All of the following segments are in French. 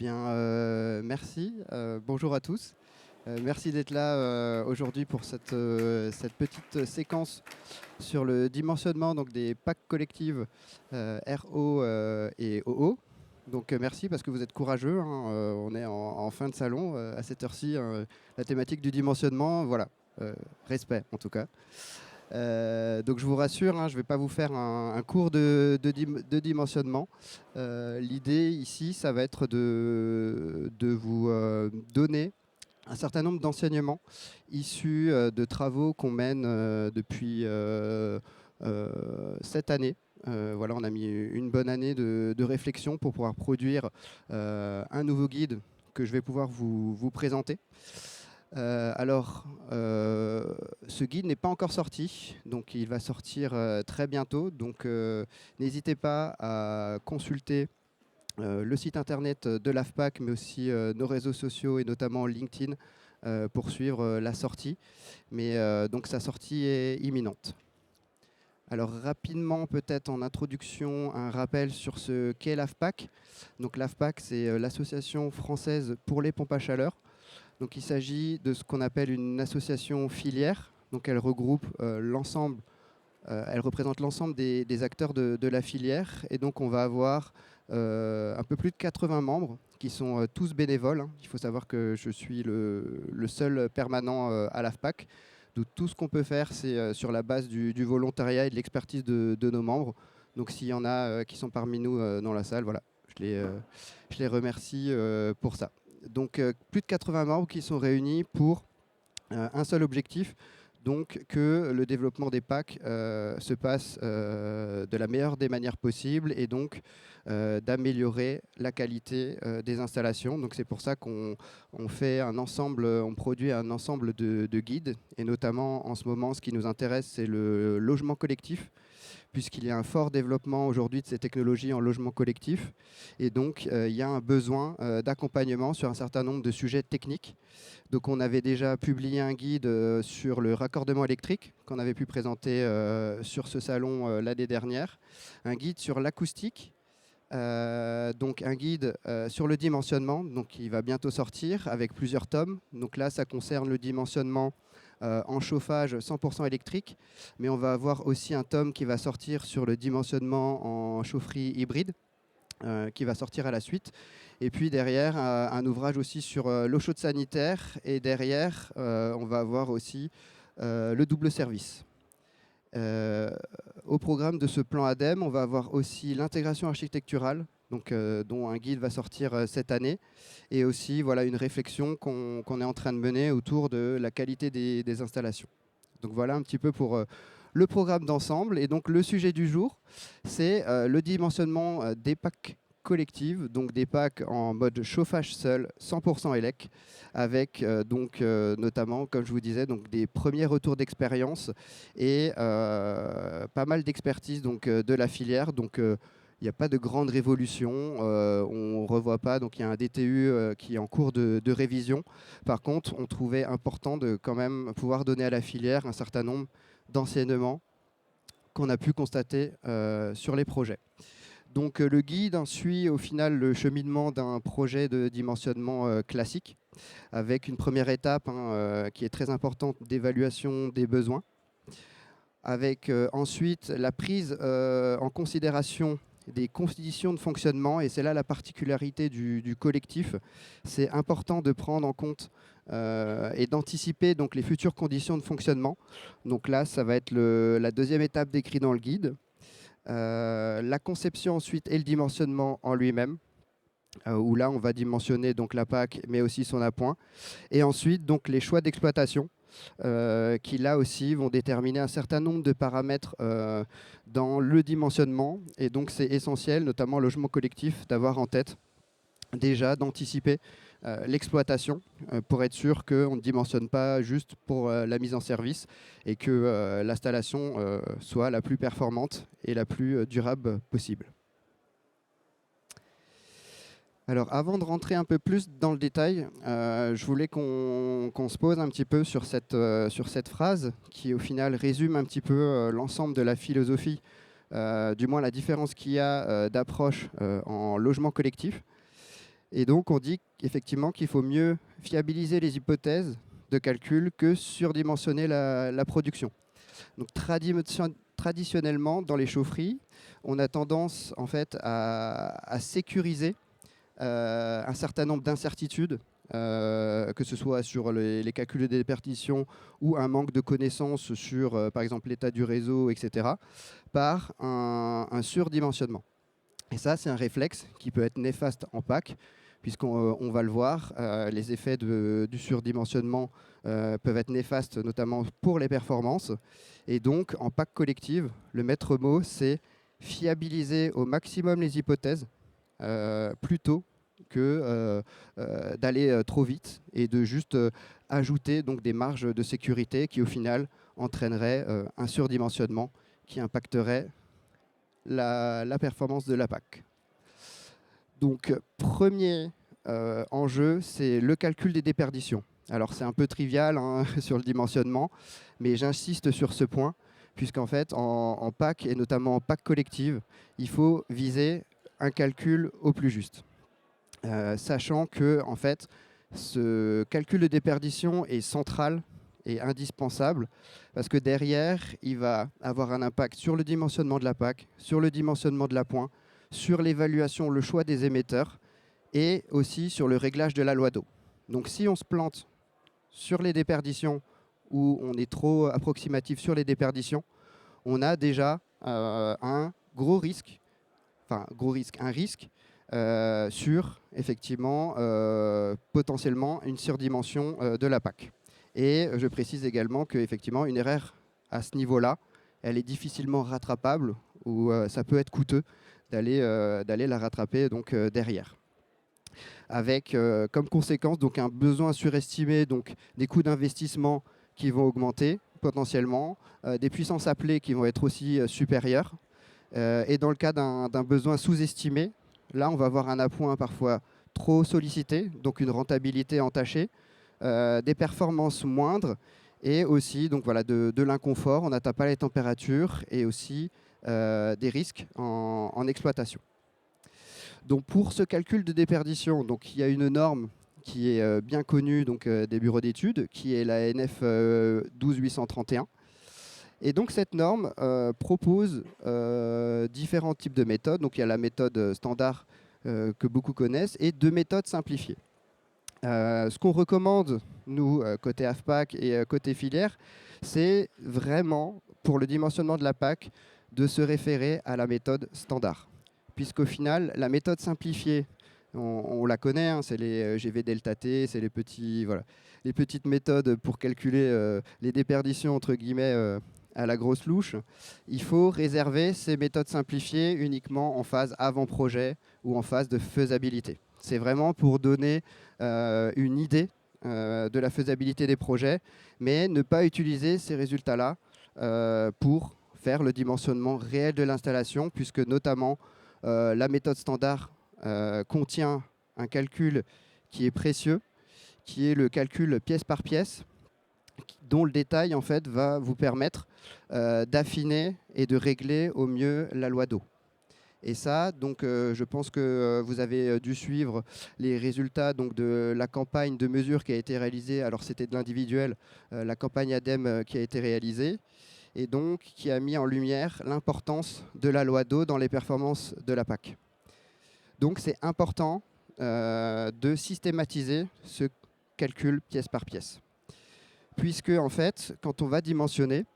Bien, merci. Bonjour à tous. Merci d'être là aujourd'hui pour cette petite séquence sur le dimensionnement donc, des packs collectives RO et OO. Donc merci parce que vous êtes courageux, hein. On est en fin de salon à cette heure-ci. La thématique du dimensionnement, voilà, respect en tout cas. Donc je vous rassure, hein, je ne vais pas vous faire un cours de dimensionnement. L'idée ici, ça va être de vous donner un certain nombre d'enseignements issus de travaux qu'on mène depuis cette année. Voilà, on a mis une bonne année de réflexion pour pouvoir produire un nouveau guide que je vais pouvoir vous présenter. Ce guide n'est pas encore sorti, donc il va sortir très bientôt. Donc, n'hésitez pas à consulter le site internet de l'AFPAC, mais aussi nos réseaux sociaux et notamment LinkedIn pour suivre la sortie. Mais donc, sa sortie est imminente. Alors rapidement, peut-être en introduction, un rappel sur ce qu'est l'AFPAC. Donc l'AFPAC, c'est l'Association française pour les pompes à chaleur. Donc, il s'agit de ce qu'on appelle une association filière. Donc, elle regroupe l'ensemble, elle représente l'ensemble des acteurs de la filière. Et donc, on va avoir un peu plus de 80 membres qui sont tous bénévoles, hein. Il faut savoir que je suis le seul permanent à l'AFPAC. Donc, tout ce qu'on peut faire, c'est sur la base du volontariat et de l'expertise de nos membres. Donc, s'il y en a qui sont parmi nous dans la salle, voilà, je les remercie pour ça. Donc plus de 80 membres qui sont réunis pour un seul objectif, donc que le développement des packs se passe de la meilleure des manières possibles et donc d'améliorer la qualité des installations. Donc c'est pour ça qu'on fait un ensemble, on produit un ensemble de guides et notamment en ce moment ce qui nous intéresse c'est le logement collectif, puisqu'il y a un fort développement aujourd'hui de ces technologies en logement collectif. Et donc, il y a un besoin d'accompagnement sur un certain nombre de sujets techniques. Donc, on avait déjà publié un guide sur le raccordement électrique qu'on avait pu présenter sur ce salon l'année dernière. Un guide sur l'acoustique. Donc un guide sur le dimensionnement, donc il va bientôt sortir avec plusieurs tomes. Donc là, ça concerne le dimensionnement en chauffage 100% électrique, mais on va avoir aussi un tome qui va sortir sur le dimensionnement en chaufferie hybride, qui va sortir à la suite. Et puis derrière, un ouvrage aussi sur l'eau chaude sanitaire. Et derrière, on va avoir aussi le double service. Au programme de ce plan ADEME, on va avoir aussi l'intégration architecturale, donc, dont un guide va sortir cette année, et aussi voilà, une réflexion qu'on est en train de mener autour de la qualité des installations. Donc voilà un petit peu pour le programme d'ensemble. Et donc le sujet du jour, c'est le dimensionnement des packs collectives, donc des packs en mode chauffage seul, 100% élec, avec notamment, comme je vous disais, donc des premiers retours d'expérience et pas mal d'expertise de la filière. Donc il n'y a pas de grande révolution, on ne revoit pas, donc il y a un DTU qui est en cours de révision. Par contre, on trouvait important de quand même pouvoir donner à la filière un certain nombre d'enseignements qu'on a pu constater sur les projets. Donc le guide suit au final le cheminement d'un projet de dimensionnement classique, avec une première étape qui est très importante d'évaluation des besoins, avec ensuite la prise en considération des conditions de fonctionnement, et c'est là la particularité du collectif. C'est important de prendre en compte et d'anticiper donc les futures conditions de fonctionnement. Donc là, ça va être la deuxième étape décrite dans le guide. La conception ensuite et le dimensionnement en lui-même, où là on va dimensionner donc la PAC mais aussi son appoint. Et ensuite donc les choix d'exploitation, qui là aussi vont déterminer un certain nombre de paramètres dans le dimensionnement. Et donc c'est essentiel, notamment en logement collectif, d'avoir en tête déjà d'anticiper l'exploitation pour être sûr qu'on ne dimensionne pas juste pour la mise en service et que l'installation soit la plus performante et la plus durable possible. Alors avant de rentrer un peu plus dans le détail, je voulais qu'on se pose un petit peu sur cette phrase qui au final résume un petit peu l'ensemble de la philosophie, du moins la différence qu'il y a d'approche en logement collectif. Et donc, on dit effectivement qu'il faut mieux fiabiliser les hypothèses de calcul que surdimensionner la production. Donc, traditionnellement, dans les chaufferies, on a tendance en fait à sécuriser un certain nombre d'incertitudes, que ce soit sur les calculs de déperdition ou un manque de connaissances sur, par exemple, l'état du réseau, etc., par un surdimensionnement. Et ça, c'est un réflexe qui peut être néfaste en PAC, puisqu'on va le voir, les effets du surdimensionnement peuvent être néfastes, notamment pour les performances. Et donc, en PAC collective, le maître mot, c'est fiabiliser au maximum les hypothèses, plutôt que d'aller trop vite et de juste ajouter donc, des marges de sécurité qui, au final, entraîneraient un surdimensionnement qui impacterait la performance de la PAC. Donc, premier enjeu, c'est le calcul des déperditions. Alors, c'est un peu trivial hein, sur le dimensionnement, mais j'insiste sur ce point, puisqu'en fait, en PAC, et notamment en PAC collective, il faut viser un calcul au plus juste. Sachant que, en fait, ce calcul de déperdition est central et indispensable, parce que derrière, il va avoir un impact sur le dimensionnement de la PAC, sur le dimensionnement de la pointe, sur l'évaluation, le choix des émetteurs, et aussi sur le réglage de la loi d'eau. Donc si on se plante sur les déperditions, ou on est trop approximatif sur les déperditions, on a déjà un risque sur effectivement potentiellement une surdimension de la PAC. Et je précise également qu'effectivement une erreur à ce niveau-là, elle est difficilement rattrapable ou ça peut être coûteux d'aller la rattraper donc, derrière. Avec comme conséquence donc, un besoin surestimé, donc des coûts d'investissement qui vont augmenter potentiellement, des puissances appelées qui vont être aussi supérieures. Et dans le cas d'un besoin sous-estimé, là, on va avoir un appoint parfois trop sollicité, donc une rentabilité entachée, des performances moindres et aussi donc voilà, de l'inconfort, on n'atteint pas les températures et aussi des risques en exploitation. Donc pour ce calcul de déperdition, donc, il y a une norme qui est bien connue donc, des bureaux d'études, qui est la NF 12831. Et donc cette norme propose différents types de méthodes. Donc il y a la méthode standard que beaucoup connaissent et deux méthodes simplifiées. Ce qu'on recommande, nous, côté AFPAC et côté filière, c'est vraiment, pour le dimensionnement de la PAC, de se référer à la méthode standard. Puisqu'au final, la méthode simplifiée, on la connaît, hein, c'est les GV delta T, c'est les petites méthodes pour calculer les déperditions, entre guillemets, à la grosse louche. Il faut réserver ces méthodes simplifiées uniquement en phase avant-projet ou en phase de faisabilité. C'est vraiment pour donner une idée de la faisabilité des projets, mais ne pas utiliser ces résultats-là pour faire le dimensionnement réel de l'installation, puisque notamment la méthode standard contient un calcul qui est précieux, qui est le calcul pièce par pièce, dont le détail en fait, va vous permettre d'affiner et de régler au mieux la loi d'eau. Et ça, donc, je pense que vous avez dû suivre les résultats donc, de la campagne de mesure qui a été réalisée. Alors, c'était de l'individuel, la campagne ADEME qui a été réalisée, et donc qui a mis en lumière l'importance de la loi d'eau dans les performances de la PAC. Donc, c'est important de systématiser ce calcul pièce par pièce. Puisque, en fait, quand on va dimensionner,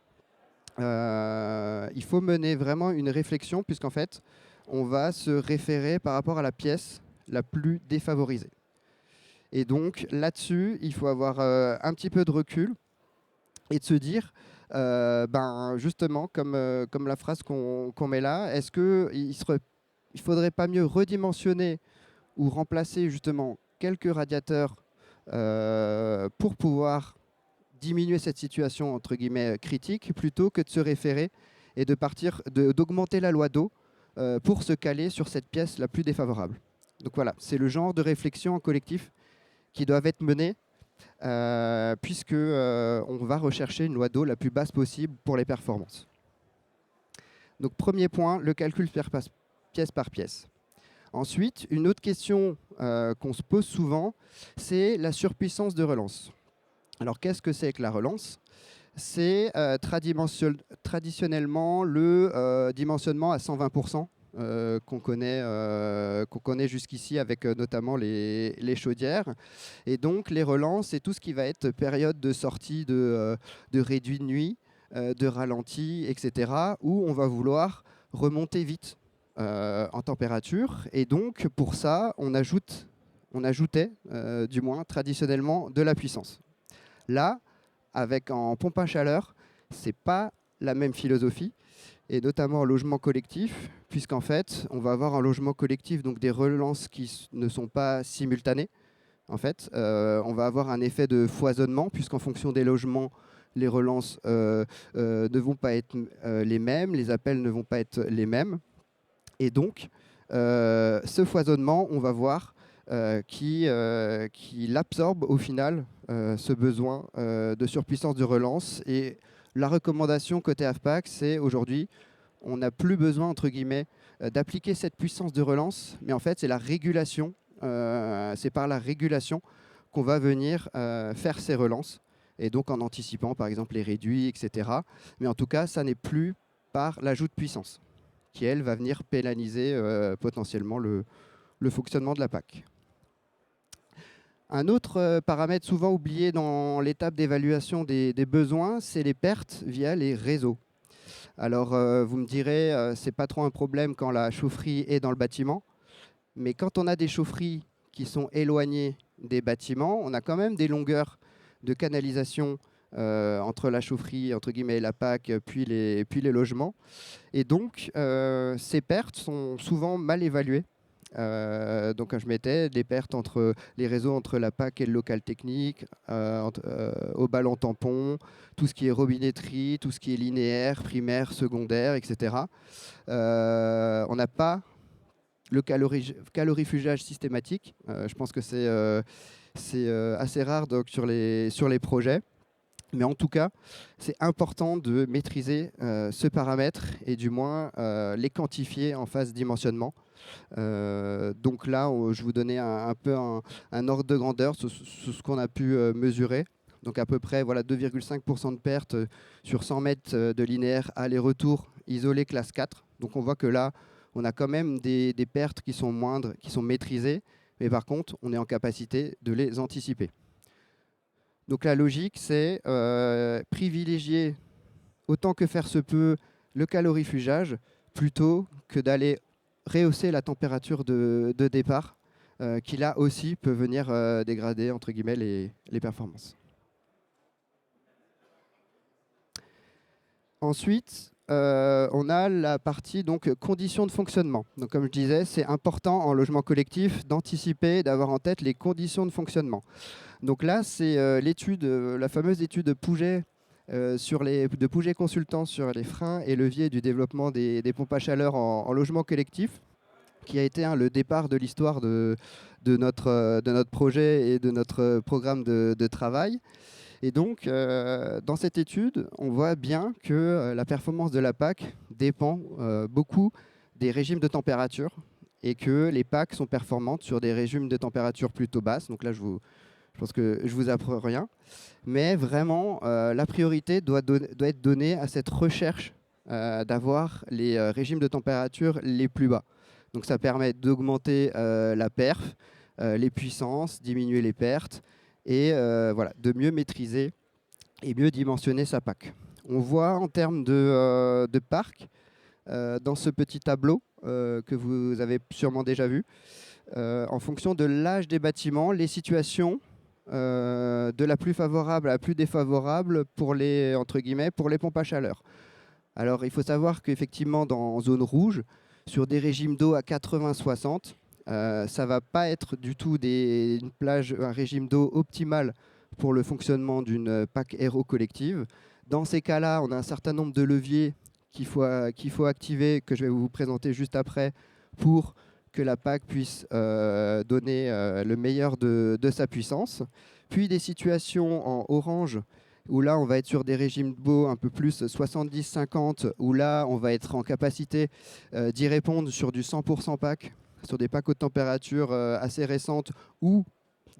il faut mener vraiment une réflexion, puisqu'en fait, on va se référer par rapport à la pièce la plus défavorisée. Et donc, là-dessus, il faut avoir un petit peu de recul et de se dire, justement, comme la phrase qu'on met là, est-ce qu'il ne faudrait pas mieux redimensionner ou remplacer justement quelques radiateurs pour pouvoir diminuer cette situation entre guillemets critique, plutôt que de se référer et d'augmenter la loi d'eau pour se caler sur cette pièce la plus défavorable. Donc voilà, c'est le genre de réflexion en collectif qui doivent être menées puisque on va rechercher une loi d'eau la plus basse possible pour les performances. Donc premier point, le calcul pièce par pièce. Ensuite, une autre question qu'on se pose souvent, c'est la surpuissance de relance. Alors, qu'est-ce que c'est que la relance? C'est traditionnellement le dimensionnement à 120% qu'on connaît jusqu'ici avec notamment les chaudières. Et donc, les relances, c'est tout ce qui va être période de sortie de réduit de nuit, de ralenti, etc., où on va vouloir remonter vite en température. Et donc, pour ça, on ajoutait, du moins traditionnellement, de la puissance. Là, en pompe à chaleur, ce n'est pas la même philosophie, et notamment en logement collectif, puisqu'en fait, on va avoir un logement collectif, donc des relances qui ne sont pas simultanées. En fait, on va avoir un effet de foisonnement, puisqu'en fonction des logements, les relances ne vont pas être les mêmes, les appels ne vont pas être les mêmes. Et donc, ce foisonnement, on va voir qu'il absorbe au final ce besoin de surpuissance de relance. Et la recommandation côté AFPAC, c'est aujourd'hui, on n'a plus besoin, entre guillemets, d'appliquer cette puissance de relance, mais en fait, c'est la régulation. C'est par la régulation qu'on va venir faire ces relances, et donc en anticipant, par exemple, les réduits, etc. Mais en tout cas, ça n'est plus par l'ajout de puissance, qui, elle, va venir pénaliser potentiellement le fonctionnement de la PAC. Un autre paramètre souvent oublié dans l'étape d'évaluation des besoins, c'est les pertes via les réseaux. Alors, vous me direz, c'est pas trop un problème quand la chaufferie est dans le bâtiment, mais quand on a des chaufferies qui sont éloignées des bâtiments, on a quand même des longueurs de canalisation entre la chaufferie, entre guillemets, et la PAC, puis les logements. Et donc, ces pertes sont souvent mal évaluées. Donc, je mettais des pertes entre les réseaux, entre la PAC et le local technique, au ballon tampon, tout ce qui est robinetterie, tout ce qui est linéaire, primaire, secondaire, etc. On n'a pas le calorifugage systématique. Je pense que c'est assez rare donc, sur les projets. Mais en tout cas, c'est important de maîtriser ce paramètre et du moins les quantifier en phase dimensionnement. Donc là, je vous donnais un peu un ordre de grandeur sur ce qu'on a pu mesurer. Donc à peu près voilà, 2,5% de perte sur 100 mètres de linéaire aller-retour isolé classe 4. Donc on voit que là, on a quand même des pertes qui sont moindres, qui sont maîtrisées. Mais par contre, on est en capacité de les anticiper. Donc la logique, c'est privilégier autant que faire se peut le calorifugage plutôt que d'aller rehausser la température de départ qui là aussi peut venir dégrader entre guillemets les performances. Ensuite, on a la partie donc conditions de fonctionnement. Donc comme je disais, c'est important en logement collectif d'anticiper, d'avoir en tête les conditions de fonctionnement. Donc là, c'est la fameuse étude Pouget de Pouget Consultant sur les freins et leviers du développement des pompes à chaleur en logement collectif, qui a été le départ de l'histoire de notre projet et de notre programme de travail. Et donc, dans cette étude, on voit bien que la performance de la PAC dépend beaucoup des régimes de température et que les PAC sont performantes sur des régimes de température plutôt basses. Donc là, je pense que je ne vous apprends rien. Mais vraiment, la priorité doit être donnée à cette recherche d'avoir les régimes de température les plus bas. Donc ça permet d'augmenter la perf, les puissances, diminuer les pertes et voilà, de mieux maîtriser et mieux dimensionner sa PAC. On voit en termes de parc, dans ce petit tableau que vous avez sûrement déjà vu, en fonction de l'âge des bâtiments, les situations de la plus favorable à la plus défavorable pour les, entre guillemets, pour les pompes à chaleur. Alors il faut savoir qu'effectivement dans zone rouge, sur des régimes d'eau à 80-60, ça ne va pas être du tout un régime d'eau optimal pour le fonctionnement d'une PAC aéro collective. Dans ces cas-là, on a un certain nombre de leviers qu'il faut activer, que je vais vous présenter juste après, pour que la PAC puisse donner le meilleur de sa puissance. Puis des situations en orange, où là, on va être sur des régimes d'eau un peu plus 70-50, où là, on va être en capacité d'y répondre sur du 100% PAC sur des packs haute température assez récentes ou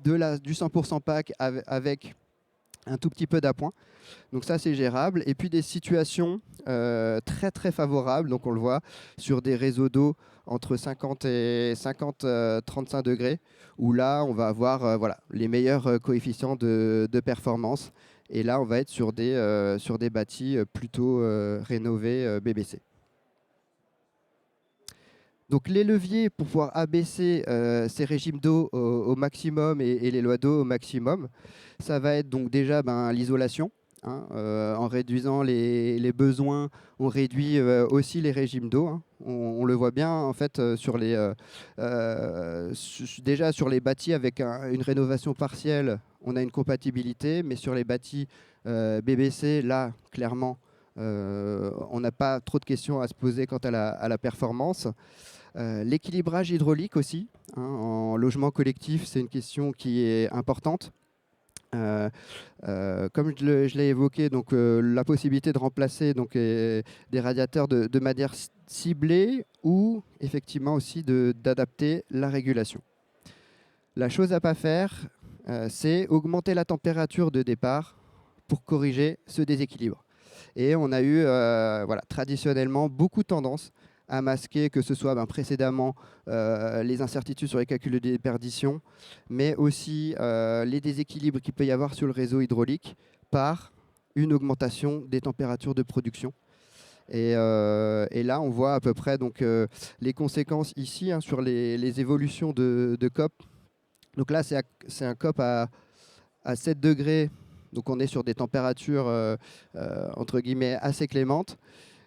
du 100% pack avec un tout petit peu d'appoint. Donc ça, c'est gérable. Et puis des situations très très favorables, donc on le voit sur des réseaux d'eau entre 50 et 35 degrés, où là, on va avoir voilà, les meilleurs coefficients de performance. Et là, on va être sur des bâtis plutôt rénovés BBC. Donc les leviers pour pouvoir abaisser ces régimes d'eau au maximum et les lois d'eau au maximum, ça va être donc déjà l'isolation. Hein, en réduisant les besoins, on réduit aussi les régimes d'eau. Hein. On le voit bien en fait déjà sur les bâtis avec une rénovation partielle, on a une compatibilité, mais sur les bâtis BBC, là clairement, on n'a pas trop de questions à se poser quant à la performance. L'équilibrage hydraulique aussi, hein, en logement collectif, c'est une question qui est importante. Comme je l'ai évoqué, donc, la possibilité de remplacer donc, des radiateurs de manière ciblée ou effectivement aussi d'adapter la régulation. La chose à ne pas faire, c'est augmenter la température de départ pour corriger ce déséquilibre. Et on a eu voilà, traditionnellement beaucoup de tendance à masquer, que ce soit précédemment les incertitudes sur les calculs de déperdition, mais aussi les déséquilibres qu'il peut y avoir sur le réseau hydraulique par une augmentation des températures de production. Et là, on voit à peu près donc, les conséquences ici hein, sur les évolutions de COP. Donc là, c'est un COP à 7 degrés, donc on est sur des températures entre guillemets assez clémentes.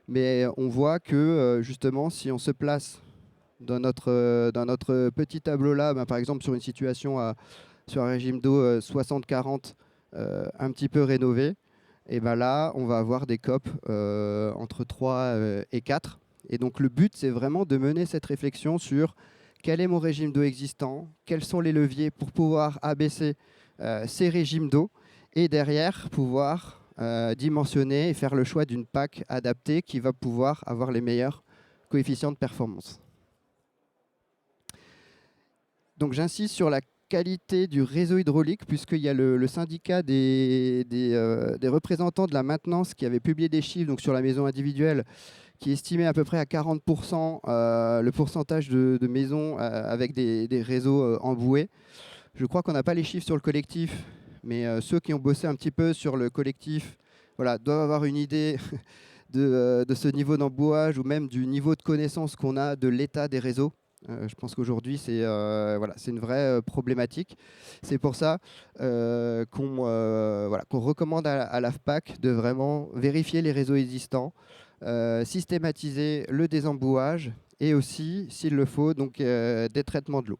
Mais on voit que justement, si on se place dans notre petit tableau là, par exemple sur une situation sur un régime d'eau 60-40 un petit peu rénové, et là, on va avoir des COP entre 3 et 4. Et donc le but, c'est vraiment de mener cette réflexion sur quel est mon régime d'eau existant, quels sont les leviers pour pouvoir abaisser ces régimes d'eau, et derrière, pouvoir dimensionner et faire le choix d'une PAC adaptée qui va pouvoir avoir les meilleurs coefficients de performance. Donc j'insiste sur la qualité du réseau hydraulique, puisqu'il y a le syndicat des représentants de la maintenance qui avait publié des chiffres donc, sur la maison individuelle qui estimait à peu près à 40% le pourcentage de maisons avec des réseaux emboués. Je crois qu'on n'a pas les chiffres sur le collectif, mais ceux qui ont bossé un petit peu sur le collectif voilà, doivent avoir une idée de ce niveau d'embouage ou même du niveau de connaissance qu'on a de l'état des réseaux. Je pense qu'aujourd'hui, c'est voilà, une vraie problématique. C'est pour ça qu'on voilà, qu'on recommande à l'AFPAC de vraiment vérifier les réseaux existants, systématiser le désembouage et aussi, s'il le faut, donc, des traitements de l'eau.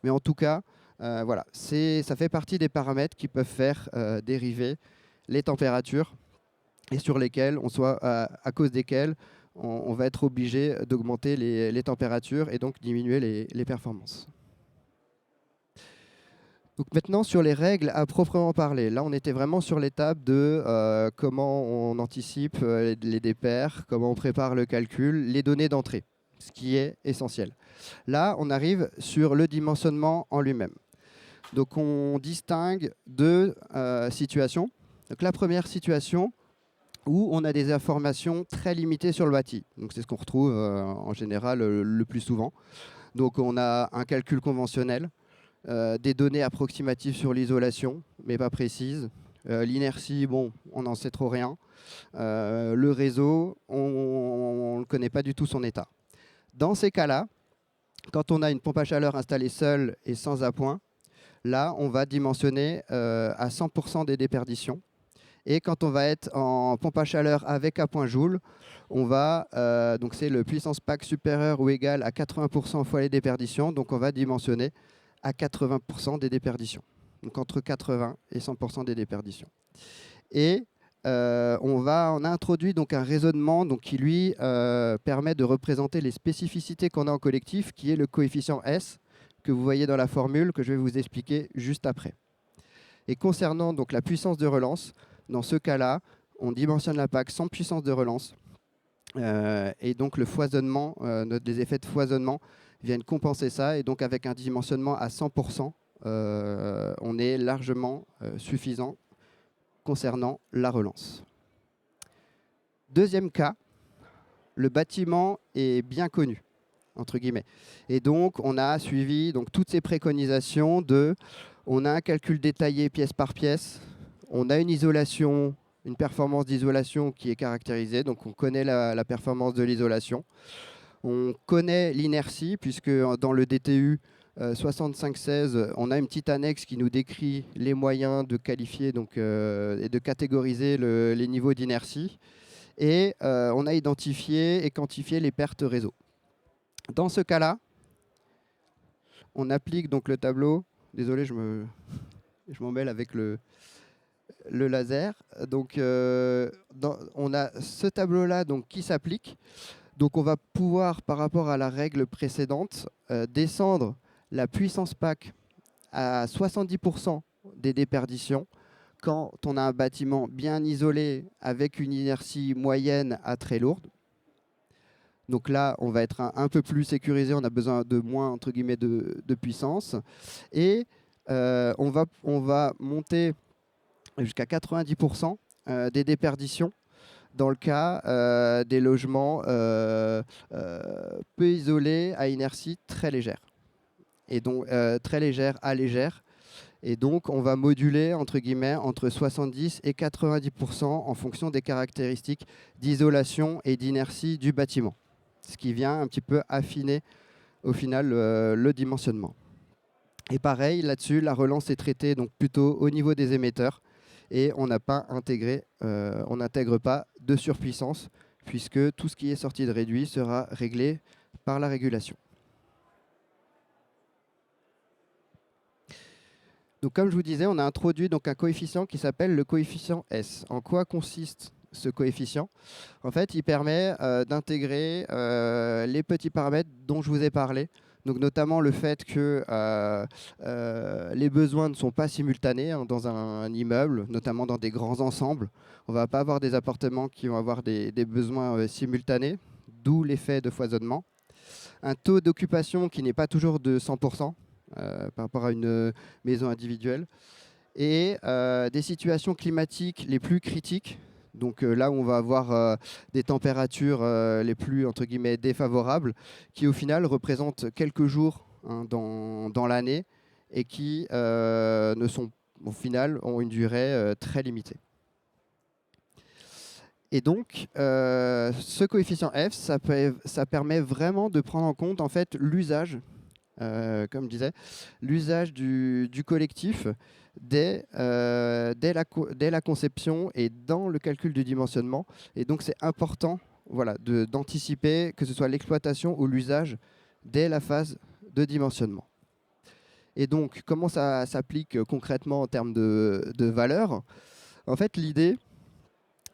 Mais en tout cas, voilà, ça fait partie des paramètres qui peuvent faire dériver les températures et sur lesquels à cause desquels on va être obligé d'augmenter les températures et donc diminuer les performances. Donc maintenant, sur les règles à proprement parler, là on était vraiment sur l'étape de comment on anticipe les dépairs, comment on prépare le calcul, les données d'entrée, ce qui est essentiel. Là, on arrive sur le dimensionnement en lui-même. Donc on distingue deux situations. Donc la première situation où on a des informations très limitées sur le bâti. Donc c'est ce qu'on retrouve en général le plus souvent. Donc on a un calcul conventionnel, des données approximatives sur l'isolation, mais pas précises. L'inertie, bon, on n'en sait trop rien. Le réseau, on ne connaît pas du tout son état. Dans ces cas-là, quand on a une pompe à chaleur installée seule et sans appoint, là, on va dimensionner à 100% des déperditions. Et quand on va être en pompe à chaleur avec appoint joule, on va, donc c'est le puissance PAC supérieur ou égal à 80% fois les déperditions, donc on va dimensionner à 80% des déperditions. Donc entre 80 et 100% des déperditions. Et on a introduit donc un raisonnement donc, qui lui permet de représenter les spécificités qu'on a en collectif, qui est le coefficient S, que vous voyez dans la formule, que je vais vous expliquer juste après. Et concernant donc, la puissance de relance, dans ce cas-là, on dimensionne la PAC sans puissance de relance. Et donc le foisonnement, des effets de foisonnement viennent compenser ça. Et donc avec un dimensionnement à 100%, on est largement suffisant concernant la relance. Deuxième cas, le bâtiment est bien connu, entre guillemets. Et donc, on a suivi donc, toutes ces préconisations on a un calcul détaillé pièce par pièce, on a une isolation, une performance d'isolation qui est caractérisée, donc on connaît la performance de l'isolation. On connaît l'inertie, puisque dans le DTU 6516, on a une petite annexe qui nous décrit les moyens de qualifier donc, et de catégoriser les niveaux d'inertie. Et on a identifié et quantifié les pertes réseau. Dans ce cas-là, on applique donc le tableau. Désolé, je m'en mêle avec le laser. Donc, on a ce tableau-là qui s'applique. Donc, on va pouvoir, par rapport à la règle précédente, descendre la puissance PAC à 70% des déperditions quand on a un bâtiment bien isolé avec une inertie moyenne à très lourde. Donc là, on va être un peu plus sécurisé, on a besoin de moins, entre guillemets, de puissance. Et on va monter jusqu'à 90% des déperditions dans le cas des logements peu isolés à inertie très légère. Et donc très légère à légère. Et donc, on va moduler, entre guillemets, entre 70 et 90% en fonction des caractéristiques d'isolation et d'inertie du bâtiment. Ce qui vient un petit peu affiner, au final, le dimensionnement. Et pareil, là-dessus, la relance est traitée donc, plutôt au niveau des émetteurs. Et on n'a pas intégré, on n'intègre pas de surpuissance, puisque tout ce qui est sorti de réduit sera réglé par la régulation. Donc, comme je vous disais, on a introduit donc, un coefficient qui s'appelle le coefficient S. En quoi consiste ce coefficient? En fait, il permet d'intégrer les petits paramètres dont je vous ai parlé. Donc, notamment le fait que les besoins ne sont pas simultanés dans un immeuble, notamment dans des grands ensembles. On ne va pas avoir des appartements qui vont avoir des besoins simultanés, d'où l'effet de foisonnement. Un taux d'occupation qui n'est pas toujours de 100%. Par rapport à une maison individuelle, et des situations climatiques les plus critiques, donc là où on va avoir des températures les plus entre guillemets défavorables, qui au final représentent quelques jours dans l'année et qui ne sont au final ont une durée très limitée. Et donc, ce coefficient F, ça permet vraiment de prendre en compte en fait l'usage. Comme je disais, l'usage du collectif dès la conception et dans le calcul du dimensionnement. Et donc, c'est important d'anticiper que ce soit l'exploitation ou l'usage dès la phase de dimensionnement. Et donc, comment ça s'applique concrètement en termes de valeur? En fait, l'idée,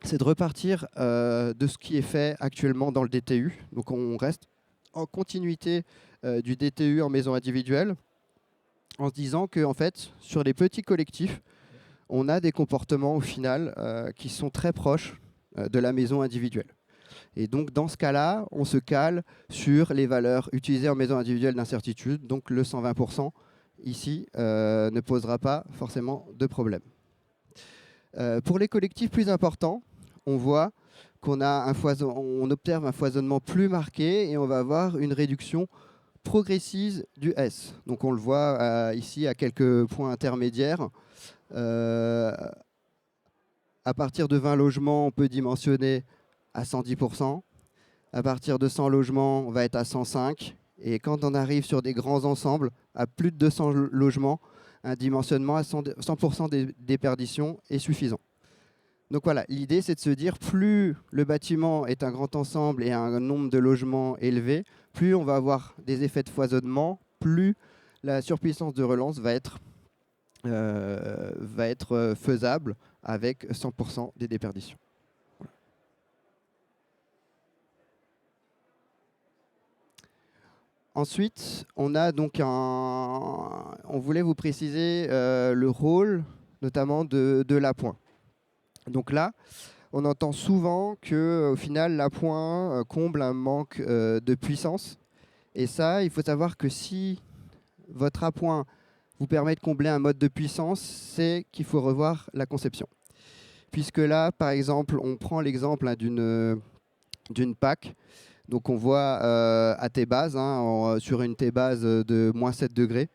c'est de repartir de ce qui est fait actuellement dans le DTU. Donc, on reste en continuité du DTU en maison individuelle, en se disant que en fait, sur les petits collectifs, on a des comportements au final qui sont très proches de la maison individuelle. Et donc dans ce cas-là, on se cale sur les valeurs utilisées en maison individuelle d'incertitude. Donc le 120% ici ne posera pas forcément de problème. Pour les collectifs plus importants, on voit qu'on observe un foisonnement plus marqué et on va avoir une réduction progressive du S. Donc on le voit ici à quelques points intermédiaires. À partir de 20 logements, on peut dimensionner à 110%. À partir de 100 logements, on va être à 105. Et quand on arrive sur des grands ensembles, à plus de 200 logements, un dimensionnement à 100% des déperditions est suffisant. Donc voilà, l'idée c'est de se dire plus le bâtiment est un grand ensemble et un nombre de logements élevé, plus on va avoir des effets de foisonnement, plus la surpuissance de relance va être faisable avec 100% des déperditions. Voilà. Ensuite, on a donc on voulait vous préciser le rôle notamment de l'appoint. Donc là, on entend souvent qu'au final, l'appoint comble un manque de puissance Et ça, il faut savoir que si votre appoint vous permet de combler un mode de puissance, c'est qu'il faut revoir la conception. Puisque là, par exemple, on prend l'exemple d'une PAC. Donc on voit à T-base, sur une T-base de moins 7 degrés.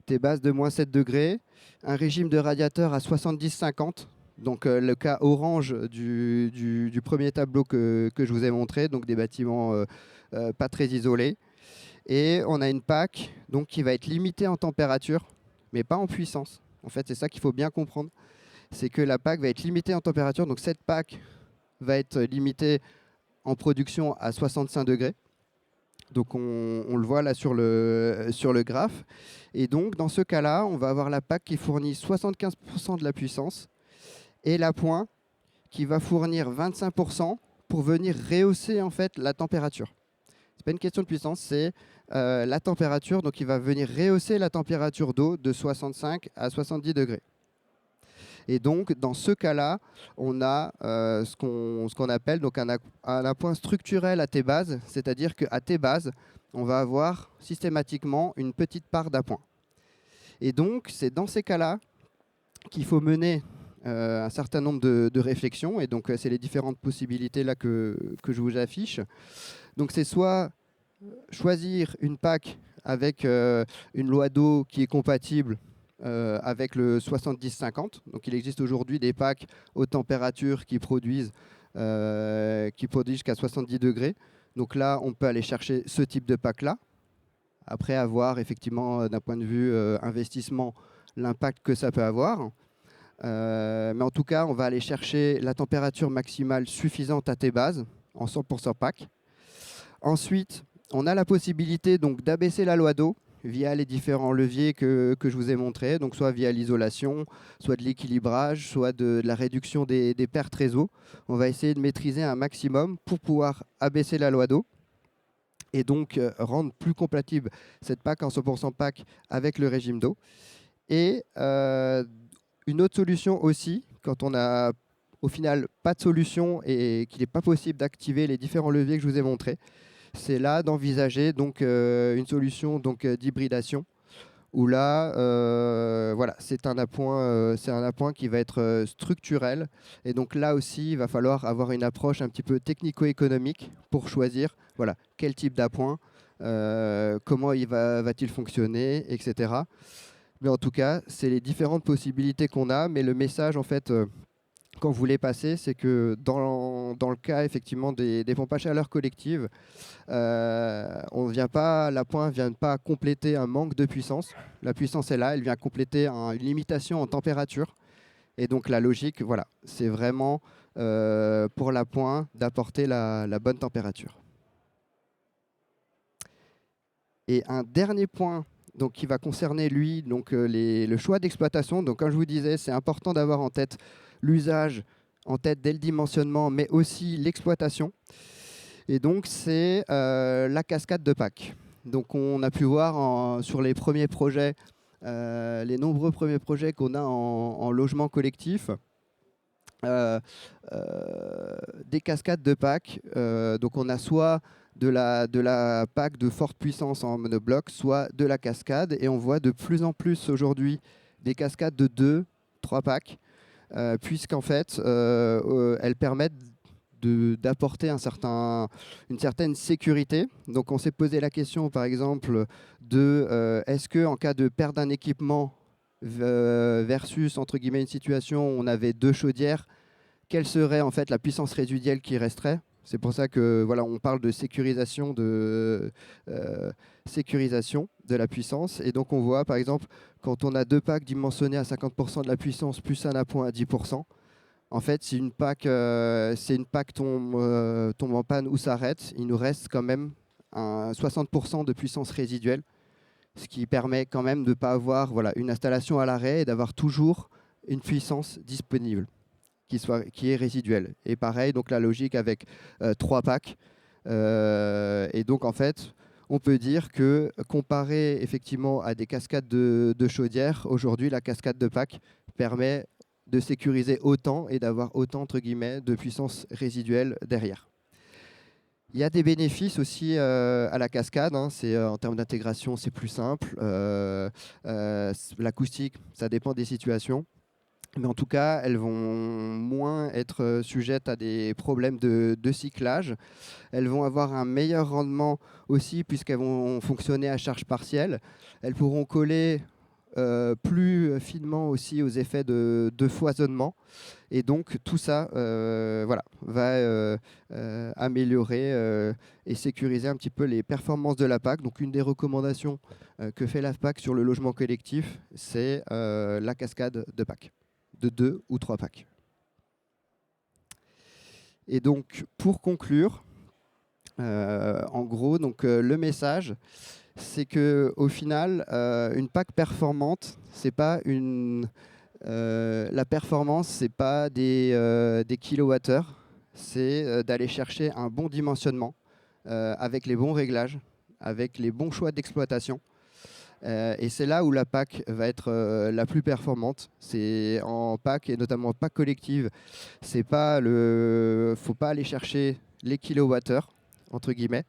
T-base de moins 7 degrés, un régime de radiateur à 70-50. Donc le cas orange du premier tableau que je vous ai montré, donc des bâtiments pas très isolés. Et on a une PAC donc, qui va être limitée en température, mais pas en puissance. En fait, c'est ça qu'il faut bien comprendre. C'est que la PAC va être limitée en température. Donc cette PAC va être limitée en production à 65 degrés. Donc on le voit là sur le graphe. Et donc dans ce cas-là, on va avoir la PAC qui fournit 75% de la puissance et l'appoint qui va fournir 25% pour venir rehausser en fait la température. C'est pas une question de puissance, c'est la température. Donc il va venir rehausser la température d'eau de 65 à 70 degrés. Et donc, dans ce cas-là, on a ce qu'on appelle donc un appoint structurel à T-base, c'est-à-dire qu'à T-base, on va avoir systématiquement une petite part d'appoint. Et donc, c'est dans ces cas-là qu'il faut mener un certain nombre de réflexions. Et donc, c'est les différentes possibilités là que je vous affiche. Donc, c'est soit choisir une PAC avec une loi d'eau qui est compatible avec le 70-50. Donc il existe aujourd'hui des packs haute température qui produisent jusqu'à 70 degrés. Donc là, on peut aller chercher ce type de pack-là. Après avoir effectivement, d'un point de vue investissement, l'impact que ça peut avoir. Mais en tout cas, on va aller chercher la température maximale suffisante à T-base en 100% pack. Ensuite, on a la possibilité donc d'abaisser la loi d'eau via les différents leviers que je vous ai montrés, donc soit via l'isolation, soit de l'équilibrage, soit de la réduction des pertes réseau. On va essayer de maîtriser un maximum pour pouvoir abaisser la loi d'eau et donc rendre plus compatible cette PAC en 100% PAC avec le régime d'eau. Et une autre solution aussi, quand on n'a au final pas de solution et qu'il n'est pas possible d'activer les différents leviers que je vous ai montrés, c'est là d'envisager donc une solution donc d'hybridation où là voilà, c'est un appoint qui va être structurel et donc là aussi il va falloir avoir une approche un petit peu technico-économique pour choisir voilà quel type d'appoint, comment il va-t-il fonctionner, etc. Mais en tout cas, c'est les différentes possibilités qu'on a, mais le message en fait qu'on voulait passer, c'est que dans le cas effectivement des pompes à chaleur collectives, l'appoint ne vient pas compléter un manque de puissance. La puissance est là, elle vient compléter une limitation en température. Et donc la logique, voilà, c'est vraiment pour l'appoint d'apporter la bonne température. Et un dernier point donc, qui va concerner lui donc, le choix d'exploitation. Donc comme je vous disais, c'est important d'avoir en tête l'usage en tête dès le dimensionnement, mais aussi l'exploitation. Et donc, c'est la cascade de PAC. Donc, on a pu voir sur les premiers projets, les nombreux premiers projets qu'on a en logement collectif, des cascades de PAC. Donc, on a soit de la PAC de forte puissance en monobloc, soit de la cascade. Et on voit de plus en plus aujourd'hui des cascades de 2, 3 PAC. Puisqu'en fait, elles permettent d'apporter une certaine sécurité. Donc on s'est posé la question, par exemple, de est-ce qu'en cas de perte d'un équipement versus, entre guillemets, une situation où on avait 2 chaudières, quelle serait en fait la puissance résiduelle qui resterait? C'est pour ça que voilà, on parle de sécurisation de la puissance. Et donc on voit par exemple quand on a 2 packs dimensionnés à 50% de la puissance plus un appoint à 10%, en fait si une PAC tombe en panne ou s'arrête, il nous reste quand même 60% de puissance résiduelle, ce qui permet quand même de ne pas avoir voilà, une installation à l'arrêt et d'avoir toujours une puissance disponible qui est résiduelle. Et pareil, donc la logique avec 3 packs. Et donc en fait, on peut dire que comparé effectivement à des cascades de chaudières, aujourd'hui la cascade de packs permet de sécuriser autant et d'avoir autant entre guillemets de puissance résiduelle derrière. Il y a des bénéfices aussi à la cascade, hein. En termes d'intégration, c'est plus simple. L'acoustique, ça dépend des situations. Mais en tout cas, elles vont moins être sujettes à des problèmes de cyclage. Elles vont avoir un meilleur rendement aussi puisqu'elles vont fonctionner à charge partielle. Elles pourront coller plus finement aussi aux effets de foisonnement. Et donc tout ça va améliorer et sécuriser un petit peu les performances de l'APAC. Donc une des recommandations que fait l'APAC sur le logement collectif, c'est la cascade de PAC, de 2 ou 3 packs. Et donc, pour conclure, en gros, le message, c'est qu'au final, une PAC performante, c'est pas la performance, c'est pas des kilowattheures, c'est d'aller chercher un bon dimensionnement avec les bons réglages, avec les bons choix d'exploitation. Et c'est là où la PAC va être la plus performante. C'est en PAC et notamment PAC collective. Faut pas aller chercher les kilowattheures entre guillemets,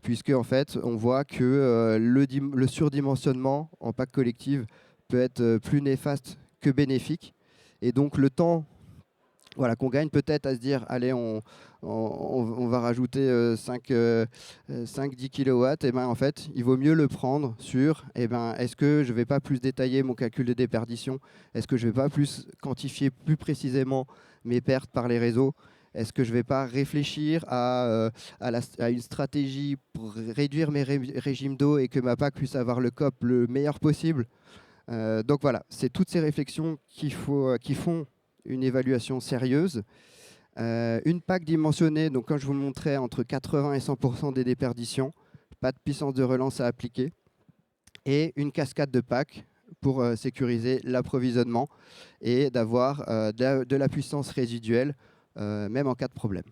puisque en fait on voit que le surdimensionnement en PAC collective peut être plus néfaste que bénéfique. Et donc le temps qu'on gagne peut-être à se dire, allez, on va rajouter 5-10 kilowatts, et ben, en fait, il vaut mieux le prendre sur, est-ce que je ne vais pas plus détailler mon calcul de déperdition? Est-ce que je ne vais pas plus quantifier plus précisément mes pertes par les réseaux? Est-ce que je ne vais pas réfléchir à une stratégie pour réduire mes régimes d'eau et que ma PAC puisse avoir le COP le meilleur possible? Donc voilà, c'est toutes ces réflexions qui font une évaluation sérieuse. Une PAC dimensionnée, donc comme je vous le montrais, entre 80 et 100% des déperditions, pas de puissance de relance à appliquer, et une cascade de PAC pour sécuriser l'approvisionnement et d'avoir de la puissance résiduelle, même en cas de problème.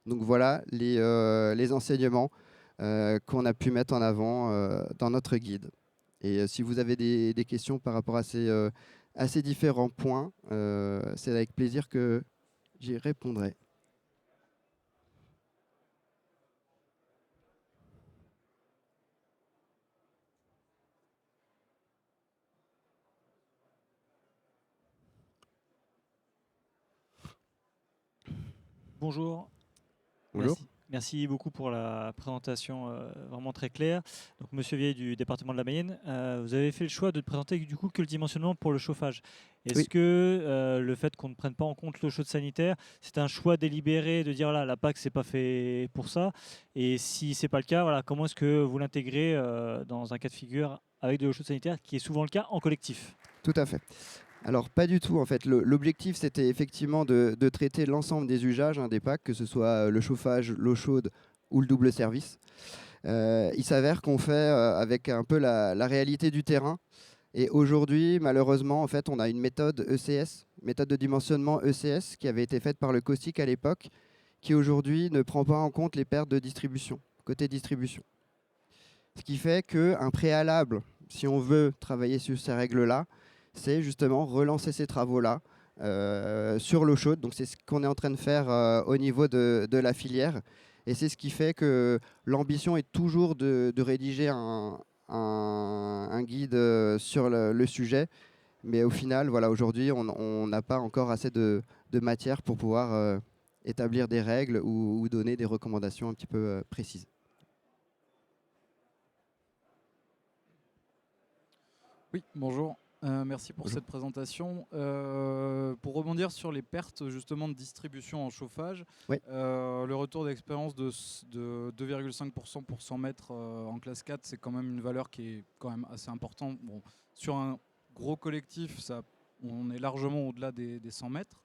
Donc voilà les enseignements qu'on a pu mettre en avant dans notre guide. Et si vous avez des questions par rapport à ces différents points, c'est avec plaisir que j'y répondrai. Bonjour. Bonjour. Merci beaucoup pour la présentation vraiment très claire. Donc, Monsieur Vieille du département de la Mayenne, vous avez fait le choix de présenter du coup que le dimensionnement pour le chauffage. Est-ce que le fait qu'on ne prenne pas en compte l'eau chaude sanitaire, c'est un choix délibéré de dire voilà, la PAC c'est pas fait pour ça? Et si c'est pas le cas, voilà, comment est-ce que vous l'intégrez dans un cas de figure avec de l'eau chaude sanitaire, qui est souvent le cas en collectif? Tout à fait. Alors pas du tout en fait. L'objectif c'était effectivement de traiter l'ensemble des usages des PAC, que ce soit le chauffage, l'eau chaude ou le double service. Il s'avère qu'on fait avec un peu la réalité du terrain. Et aujourd'hui, malheureusement, en fait, on a une méthode ECS, méthode de dimensionnement ECS, qui avait été faite par le caustique à l'époque, qui aujourd'hui ne prend pas en compte les pertes de distribution, côté distribution. Ce qui fait qu'un préalable, si on veut travailler sur ces règles-là, c'est justement relancer ces travaux-là sur l'eau chaude. Donc c'est ce qu'on est en train de faire au niveau de la filière. Et c'est ce qui fait que l'ambition est toujours de rédiger un guide sur le sujet. Mais au final, voilà, aujourd'hui, on n'a pas encore assez de matière pour pouvoir établir des règles ou donner des recommandations un petit peu précises. Oui, bonjour. Merci pour cette présentation. Pour rebondir sur les pertes justement de distribution en chauffage, oui. Le retour d'expérience de 2,5% pour 100 mètres en classe 4, c'est quand même une valeur qui est quand même assez importante. Bon, sur un gros collectif, on est largement au-delà des 100 mètres.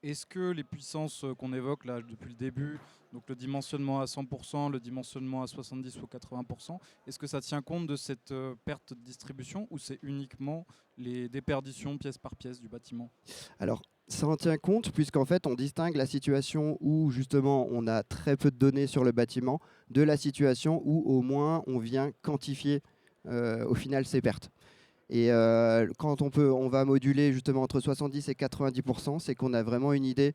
Est-ce que les puissances qu'on évoque là depuis le début, donc le dimensionnement à 100%, le dimensionnement à 70 ou 80%, est-ce que ça tient compte de cette perte de distribution ou c'est uniquement les déperditions pièce par pièce du bâtiment? Alors, ça en tient compte puisqu'en fait, on distingue la situation où justement on a très peu de données sur le bâtiment de la situation où au moins on vient quantifier au final ces pertes. Et quand on va moduler justement entre 70 et 90%, c'est qu'on a vraiment une idée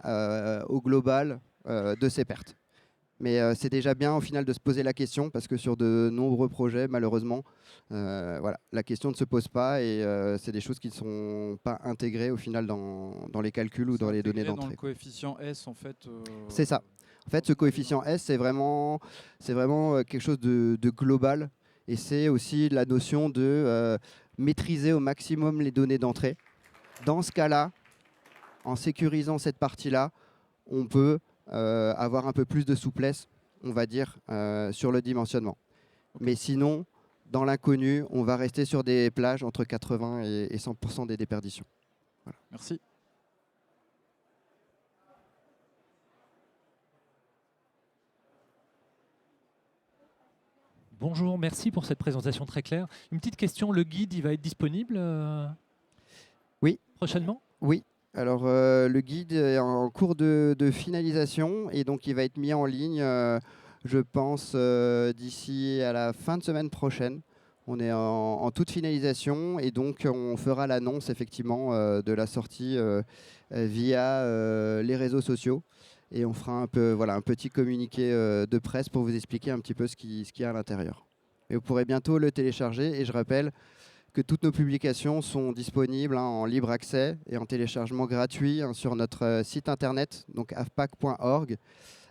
au global de ces pertes. Mais c'est déjà bien au final de se poser la question parce que sur de nombreux projets, malheureusement, voilà, la question ne se pose pas et c'est des choses qui ne sont pas intégrées au final dans les calculs ou dans les données Dans d'entrée. le coefficient S, en fait. C'est ça. En fait, ce coefficient S, c'est vraiment quelque chose de global et c'est aussi la notion de maîtriser au maximum les données d'entrée. Dans ce cas-là, en sécurisant cette partie-là, on peut avoir un peu plus de souplesse, on va dire, sur le dimensionnement. Mais sinon, dans l'inconnu, on va rester sur des plages entre 80 et 100% des déperditions. Voilà. Merci. Bonjour, merci pour cette présentation très claire. Une petite question, le guide, il va être disponible Oui. Prochainement? Oui. Alors, le guide est en cours de finalisation et donc il va être mis en ligne, je pense, d'ici à la fin de semaine prochaine. On est en toute finalisation et donc on fera l'annonce effectivement de la sortie via les réseaux sociaux et on fera un petit communiqué de presse pour vous expliquer un petit peu ce qu'il y a à l'intérieur. Et vous pourrez bientôt le télécharger et je rappelle que toutes nos publications sont disponibles en libre accès et en téléchargement gratuit sur notre site internet, donc afpac.org,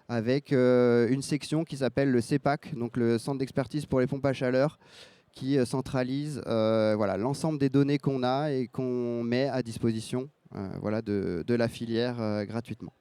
avec une section qui s'appelle le CEPAC, donc le Centre d'expertise pour les pompes à chaleur, qui centralise l'ensemble des données qu'on a et qu'on met à disposition de la filière gratuitement.